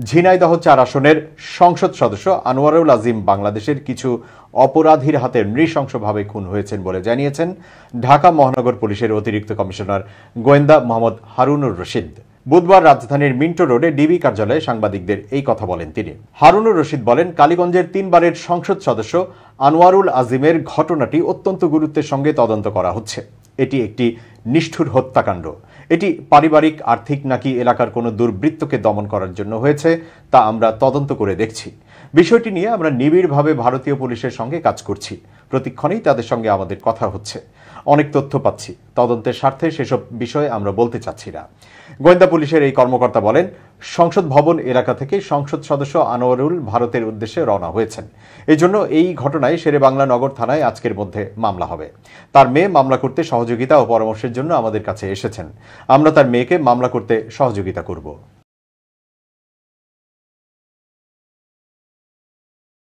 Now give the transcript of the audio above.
ঝিনাইদহ ৪ আসনের সংসদ সদস্য আনোয়ারুল আজিম বাংলাদেশের কিছু অপরাধীর হাতে নৃশংসভাবে খুন হয়েছেন বলে জানিয়েছেন ঢাকা মহানগর পুলিশের অতিরিক্ত কমিশনার গোয়েন্দা মোহাম্মদ হারুনুর রশিদ। বুধবার রাজধানীর মিন্টো রোডে ডিবি কার্যালয়ে সাংবাদিকদের এই কথা বলেন তিনি। হারুনুর রশিদ বলেন, কালীগঞ্জের ৩ বারের সংসদ সদস্য আনোয়ারুল আজিমের ঘটনাটি অত্যন্ত গুরুত্বের সঙ্গে তদন্ত করা হচ্ছে। এটি একটি নিষ্ঠুর হত্যাকাণ্ড। এটি পারিবারিক, আর্থিক নাকি এলাকার কোনো দুর্বৃত্তকে দমন করার জন্য হয়েছে তা আমরা তদন্ত করে দেখছি। বিষয়টি নিয়ে আমরা নিবিড়ভাবে ভারতীয় পুলিশের সঙ্গে কাজ করছি। প্রতিক্ষণেই তাদের সঙ্গে আমাদের কথা হচ্ছে। অনেক তথ্য পাচ্ছি। তদন্তের স্বার্থে সেসব বিষয়ে আমরা বলতে চাচ্ছি না। গোয়েন্দা পুলিশের এই কর্মকর্তা বলেন, সংসদ ভবন এলাকা থেকে সংসদ সদস্য আনোয়ারুল ভারতের উদ্দেশ্যে রওনা হয়েছেন। এজন্য এই ঘটনায় শেরেবাংলা নগর থানায় আজকের মধ্যে মামলা হবে। তার মেয়ে মামলা করতে সহযোগিতা ও পরামর্শের জন্য আমাদের কাছে এসেছেন। আমরা তার মেয়েকে মামলা করতে সহযোগিতা করব।